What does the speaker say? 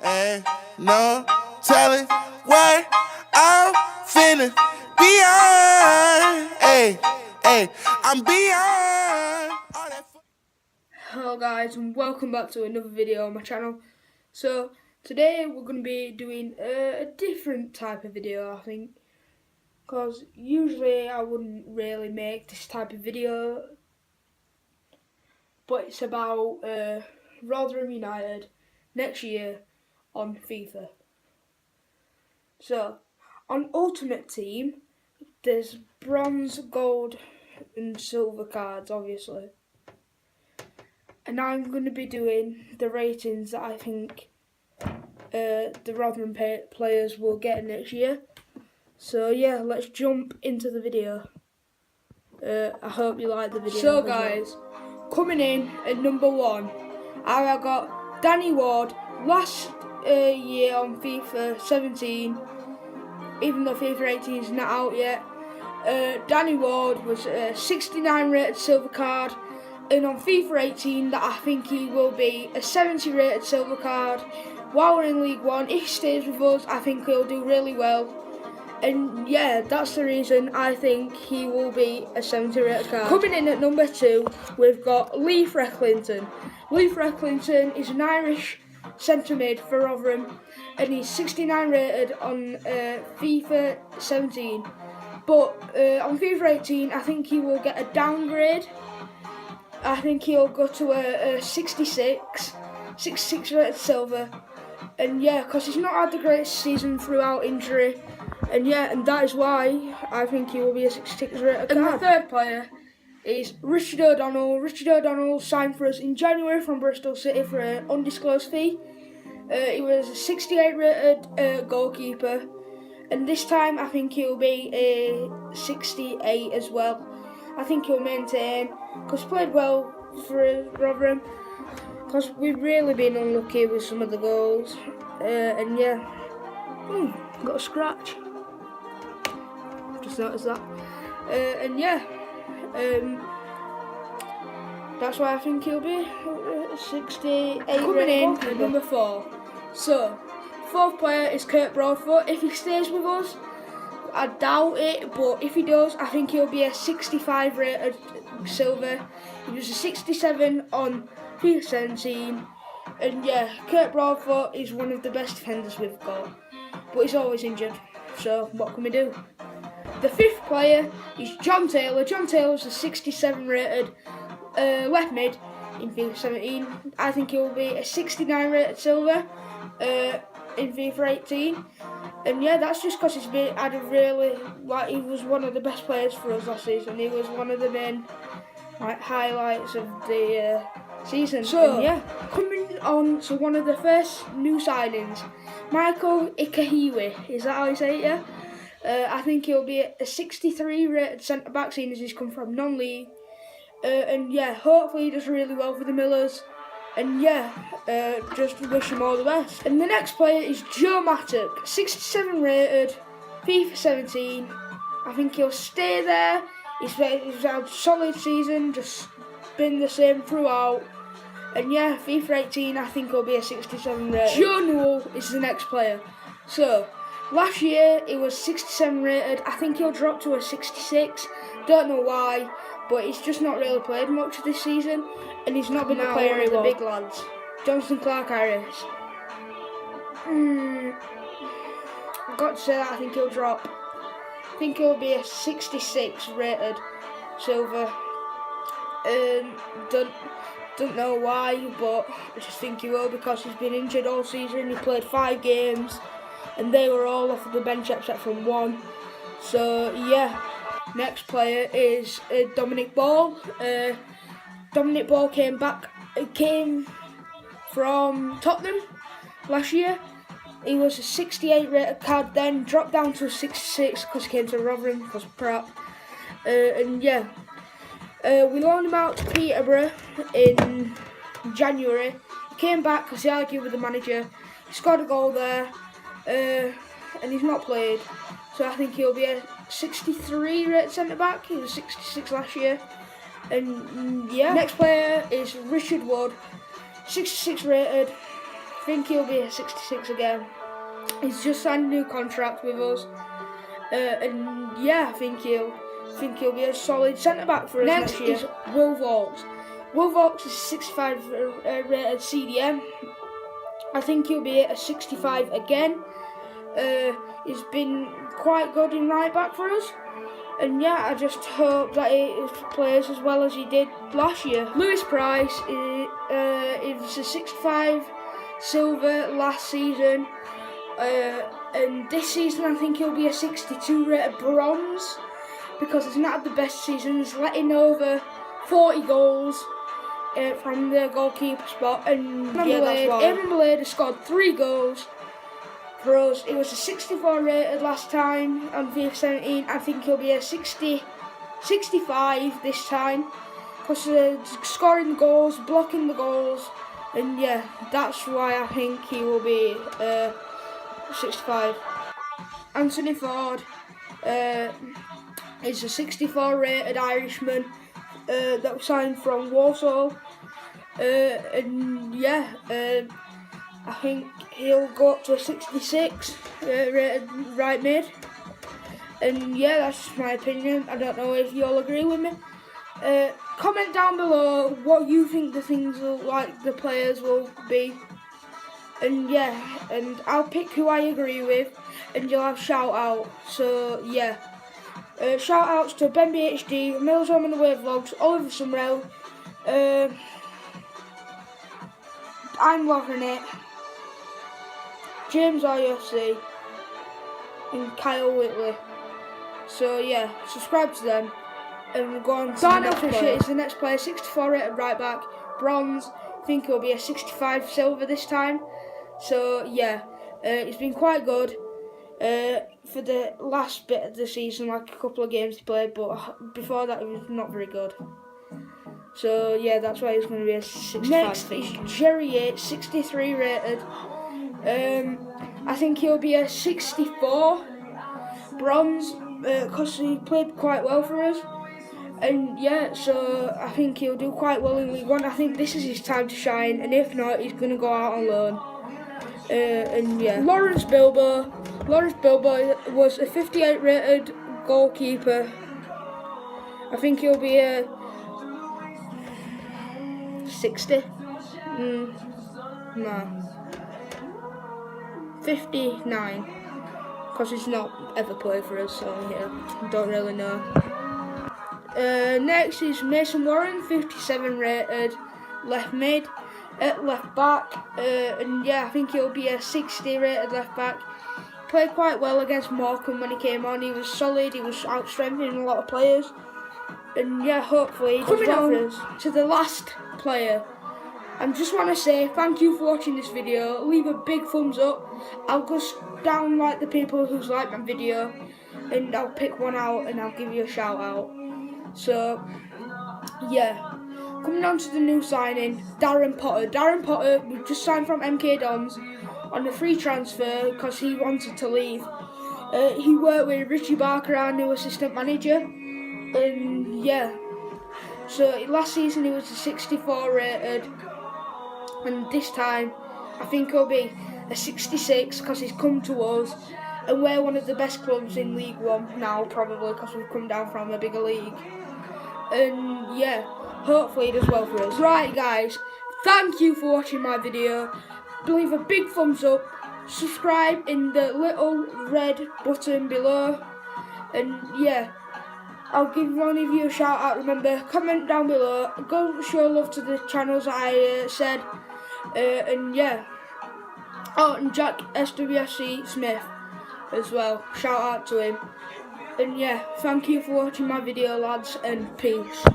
Ain't no telling what I'm finna beyond. Hey, I'm beyond all that. Hello guys, and welcome back to another video on my channel. So today we're going to be doing a different type of video, I think, because usually I wouldn't really make this type of video, but it's about Rotherham United next year on FIFA. So on Ultimate Team there's bronze, gold and silver cards, obviously. And I'm going to be doing the ratings that I think the Rotherham players will get next year. So yeah, let's jump into the video. I hope you like the video. So guys, coming in at number 1, I've got Danny Ward. Last year on FIFA 17, even though FIFA 18 is not out yet, Danny Ward was a 69 rated silver card. And on FIFA 18, that I think he will be a 70 rated silver card. While we're in League 1, if he stays with us, I think he'll do really well. And yeah, that's the reason I think he will be a 70 rated card. Coming in at number 2, we've got Leif Recklington. Leif Recklington is an Irish centre mid for Rotherham, and he's 69 rated on FIFA 17. But on FIFA 18, I think he will get a downgrade. I think he'll go to a 66 rated silver, and yeah, because he's not had the greatest season throughout injury, and yeah, and that is why I think he will be a 66 rated card. And the third player is Richard O'Donnell. Richard O'Donnell signed for us in January from Bristol City for an undisclosed fee. He was a 68 rated goalkeeper, and this time I think he'll be a 68 as well. I think he'll maintain, because he played well for Rotherham, because we've really been unlucky with some of the goals, and yeah, got a scratch, just noticed that, and yeah, that's why I think he'll be 68. Coming in at number 4, so fourth player is Kurt Broadfoot. If he stays with us, I doubt it, but if he does, I think he'll be a 65 rated silver. He was a 67 on FIFA 17, and yeah, Kurt Broadfoot is one of the best defenders we've got, but he's always injured, so what can we do? The fifth player is John Taylor. John Taylor's a 67 rated left mid in FIFA 17. I think he'll be a 69 rated silver in FIFA 18. And yeah, that's just because he was one of the best players for us last season. He was one of the main highlights of the season. So and yeah, coming on to one of the first new signings, Michael Ikahiwe. Is that how you say it? Yeah. I think he'll be a 63 rated centre back, seeing as he's come from non-league. And yeah, hopefully he does really well for the Millers. And yeah, just wish him all the best. And the next player is Joe Mattock, 67 rated, FIFA 17. I think he'll stay there. He's had a solid season, just been the same throughout. And yeah, FIFA 18, I think he'll be a 67 rated. Joe Newell is the next player. So, last year he was 67 rated. I think he'll drop to a 66. Don't know why, but he's just not really played much this season, and he's not been a player of the big lads. Johnson Clark Harris. I've got to say that I think he'll drop. I think he'll be a 66 rated silver. Don't know why, but I just think he will, because he's been injured all season. He played 5 games, and they were all off of the bench except from 1. So yeah. Next player is Dominic Ball. Dominic Ball came from Tottenham last year. He was a 68 rated card, then dropped down to a 66 because he came to Rotherham because Pratt. And yeah, we loaned him out to Peterborough in January. He came back because he argued with the manager. He scored a goal there, and he's not played. So I think he'll be a 63 rated centre back. He was 66 last year. And yeah. Next player is Richard Wood, 66 rated. think he'll be a 66 again. He's just signed a new contract with us, and yeah, I think he'll be a solid centre back for us next year. Next is Will Vaulks. Will Vaulks is 65 rated CDM. I think he'll be a 65 again. He's been quite good in right back for us. And yeah, I just hope that he plays as well as he did last year. Lewis Price is a 65 silver last season. And this season I think he'll be a 62 rated bronze, because he's not had the best season. He's letting over 40 goals from the goalkeeper spot. And Aaron Blade scored 3 goals for us. It was a 64 rated last time on FIFA 17. I think he'll be a 65 this time, because scoring the goals, blocking the goals, and yeah, that's why I think he will be 65. Anthony Ford is a 64 rated Irishman that was signed from Warsaw, and yeah, I think he'll go up to a 66 rated right mid. And yeah, that's just my opinion. I don't know if you all agree with me. Comment down below what you think the the players will be. And yeah, and I'll pick who I agree with, and you'll have shout out. So yeah, shout outs to Ben BHD, Mills Home and the Way Vlogs, Oliver Sumrell, I'm loving it, James RUFC, and Kyle Whitley. So yeah, subscribe to them and we'll go on to Darnell Fisher is the next player, 64 rated right back, bronze. I think he'll be a 65 silver this time. So yeah, it's been quite good for the last bit of the season, like a couple of games he played, but before that it was not very good. So yeah, that's why he's going to be a 65. Next is Jerry Yates, 63 rated. I think he'll be a 64 bronze, because he played quite well for us. And yeah, so I think he'll do quite well in League One. I think this is his time to shine, and if not, he's going to go out on loan. And yeah, Lawrence Bilbo was a 58 rated goalkeeper. I think he'll be a 60. No, 59, because he's not ever played for us, so yeah, don't really know. Next is Mason Warren, 57 rated left mid, left back, and yeah, I think he'll be a 60 rated left back. Played quite well against Morecambe when he came on. He was solid, he was outstrengthening a lot of players, and yeah, hopefully he does well for us. To the last player, I just want to say thank you for watching this video. Leave a big thumbs up. I'll go down like the people who's liked my video, and I'll pick one out and I'll give you a shout out. So yeah, coming on to the new signing, Darren Potter. Darren Potter, we just signed from MK Dons on a free transfer because he wanted to leave. He worked with Richie Barker, our new assistant manager, and yeah, so last season he was a 64 rated, and this time I think he'll be a 66 because he's come to us, and we're one of the best clubs in League One now, probably because we've come down from a bigger league. And yeah, hopefully he does well for us. Right guys, thank you for watching my video. Leave a big thumbs up, subscribe in the little red button below, and yeah, I'll give one of you a shout out. Remember, comment down below, go show love to the channels I said, and yeah. Oh, and Jack SWFC Smith as well, shout out to him. And yeah, thank you for watching my video lads, and peace.